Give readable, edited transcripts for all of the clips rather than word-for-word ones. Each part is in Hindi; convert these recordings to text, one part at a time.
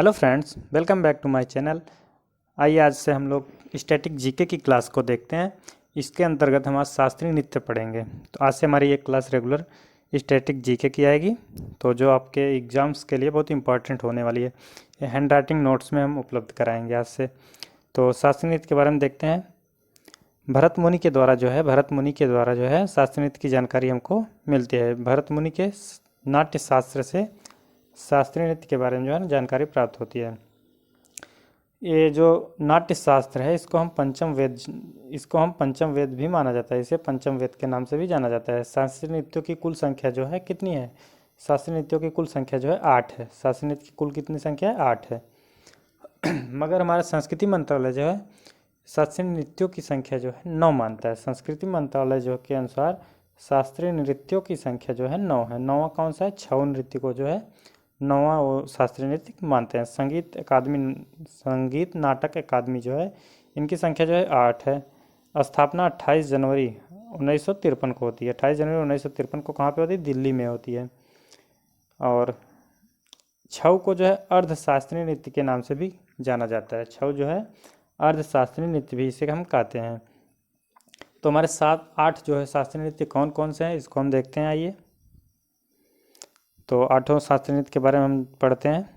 Hello friends, welcome back to my channel. आइए आज से हम लोग स्टैटिक जीके की क्लास को देखते हैं। इसके अंतर्गत हम आज शास्त्रीय नृत्य पढ़ेंगे। तो आज से हमारी ये क्लास रेगुलर स्टैटिक जीके की आएगी, तो जो आपके एग्ज़ाम्स के लिए बहुत इंपॉर्टेंट होने वाली है। ये हैंड राइटिंग नोट्स में हम उपलब्ध कराएंगे आज से। तो शास्त्रीय नृत्य के बारे में देखते हैं। भरत मुनि के द्वारा जो है शास्त्रीय नृत्य की जानकारी हमको मिलती है। भरत मुनि के नाट्य शास्त्र से शास्त्रीय नृत्य के बारे में जो है जानकारी प्राप्त होती है। ये जो नाट्य शास्त्र है इसको हम पंचम वेद भी माना जाता है। इसे पंचम वेद के नाम से भी जाना जाता है। शास्त्रीय नृत्यों की कुल संख्या जो है कितनी है? शास्त्रीय नृत्यों की कुल संख्या जो है 8 है। शास्त्रीय नृत्य की कुल कितनी संख्या है? 8 है। मगर हमारा संस्कृति मंत्रालय जो है शास्त्रीय नृत्यों की संख्या जो है 9 मानता है। संस्कृति मंत्रालय जो के अनुसार शास्त्रीय नृत्यों की संख्या जो है 9 है। 9वां कौन सा है? छऊ नृत्य को जो है 9वां वो शास्त्रीय नृत्य मानते हैं। संगीत नाटक अकादमी जो है इनकी संख्या जो है 8 है। स्थापना 28 जनवरी 1953 को होती है। 28 जनवरी 1953 को कहाँ पे होती है? दिल्ली में होती है। और छऊ को जो है अर्धशास्त्रीय नृत्य के नाम से भी जाना जाता है। छऊ जो है अर्धशास्त्रीय नृत्य भी इसे हम कहते हैं। तो हमारे 7-8 जो है शास्त्रीय नृत्य कौन कौन से हैं इसको हम देखते हैं। आइए, तो 8 शास्त्रीय नृत्य के बारे में हम पढ़ते हैं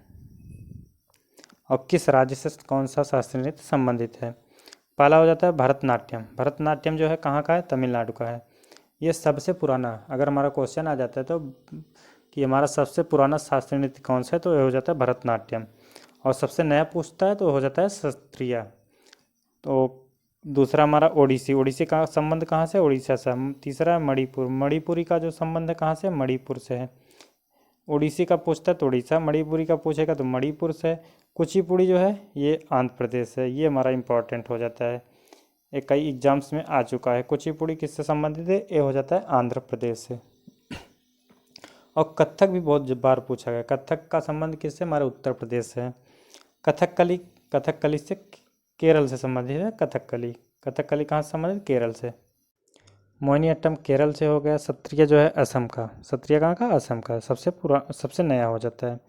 और किस राज्य से कौन सा शास्त्रीय नृत्य संबंधित है। पहला हो जाता है भरतनाट्यम। भरतनाट्यम जो है कहाँ का है? तमिलनाडु का है। ये सबसे पुराना, अगर हमारा क्वेश्चन आ जाता है तो कि हमारा सबसे पुराना शास्त्रीय नृत्य कौन सा है, तो ये हो जाता है भरतनाट्यम। और सबसे नया पूछता है तो हो जाता है शास्त्रीय। तो दूसरा हमारा ओडिसी। ओडिसी का संबंध कहाँ से? उड़ीसा से। तीसरा है मणिपुर। मणिपुरी का जो संबंध है कहाँ से? मणिपुर से है। ओडिसी का पूछता है तो उड़ीसा, मणिपुरी का पूछेगा तो मणिपुर से। कुचिपुड़ी जो है ये आंध्र प्रदेश है। ये हमारा इंपॉर्टेंट हो जाता है, ये कई एग्जाम्स में आ चुका है। कुचिपुड़ी किससे संबंधित है? ये हो जाता है आंध्र प्रदेश से। और कथक भी बहुत बार पूछा गया। कथक का संबंध किससे? हमारे उत्तर प्रदेश से है। कथकली से केरल से संबंधित है। कथकली कहाँ से संबंधित? केरल से। मोहिनीअट्टम केरल से हो गया। सत्रिया जो है असम का। सत्रिया कहाँ का? असम का। सबसे नया हो जाता है।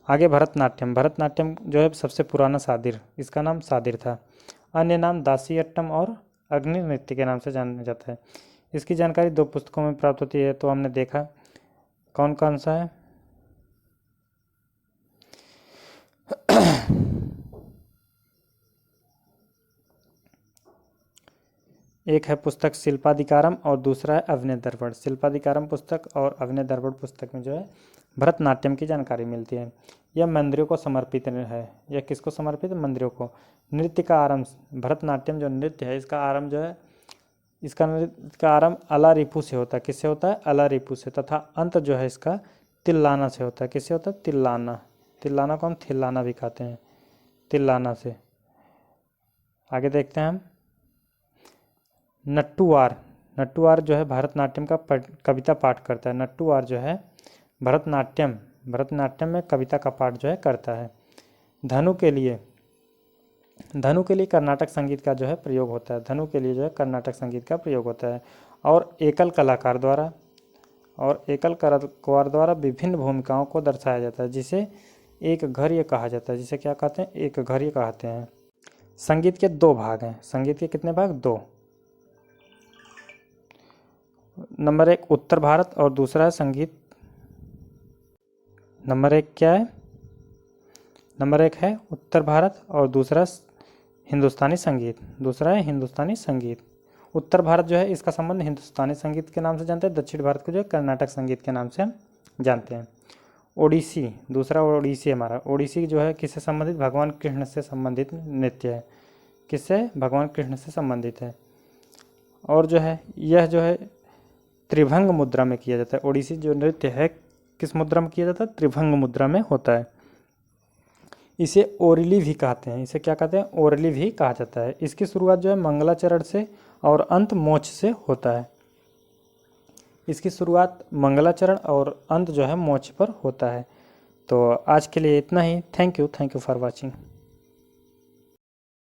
आगे भरतनाट्यम जो है सबसे पुराना सादिर, इसका नाम सादिर था। अन्य नाम दासीअट्टम और अग्नि नृत्य के नाम से जाना जाता है। इसकी जानकारी 2 पुस्तकों में प्राप्त होती है, तो हमने देखा कौन कौन सा है। एक है पुस्तक शिल्पाधिकारम और दूसरा है अभिनय दर्पण। शिल्पाधिकारम पुस्तक और अभिनय दर्पण पुस्तक में जो है भरतनाट्यम की जानकारी मिलती है। यह मंदिरों को समर्पित है। यह किसको समर्पित है? मंदिरों को। नृत्य का आरंभ, भरतनाट्यम जो नृत्य है इसका आरंभ जो है इसका आरंभ अलारिपू से होता है। किससे होता है? अलारिपू से। तथा अंत जो है इसका तिल्लाना से होता है। किससे होता है? तिल्लाना। तिल्लाना को हम थिल्लाना भी कहते हैं। तिल्लाना से। आगे देखते हैं हम नट्टूवार जो है भरतनाट्यम का कविता पाठ करता है। नट्टूवार जो है भरतनाट्यम में कविता का पाठ जो है करता है। धनु के लिए कर्नाटक संगीत का जो है प्रयोग होता है। धनु के लिए जो है कर्नाटक संगीत का प्रयोग होता है। और एकल कलाकार द्वारा विभिन्न भूमिकाओं को दर्शाया जाता है, जिसे एक घर्य कहा जाता है। जिसे क्या कहते हैं? एक घर्य कहते हैं। संगीत के 2 भाग हैं। संगीत के कितने भाग? 2। नंबर 1 उत्तर भारत और दूसरा है संगीत। नंबर 1 क्या है? नंबर 1 है उत्तर भारत और दूसरा हिंदुस्तानी संगीत। दूसरा है हिंदुस्तानी संगीत। उत्तर भारत जो है इसका संबंध हिंदुस्तानी संगीत के नाम से जानते हैं। दक्षिण भारत को जो है कर्नाटक संगीत के नाम से हम जानते हैं। ओडिसी, दूसरा ओडिसी हमारा। ओडिसी जो है किससे संबंधित? भगवान कृष्ण से संबंधित नृत्य है। किससे? भगवान कृष्ण से संबंधित है। और जो है यह जो है त्रिभंग मुद्रा में किया जाता है। ओडिसी जो नृत्य है किस मुद्रा में किया जाता है? त्रिभंग मुद्रा में होता है। इसे ओरली भी कहते हैं। इसे क्या कहते हैं? ओरली भी कहा जाता है। इसकी शुरुआत जो है मंगलाचरण से और अंत मोक्ष से होता है। इसकी शुरुआत मंगलाचरण और अंत जो है मोक्ष पर होता है। तो आज के लिए इतना ही। Thank you for watching.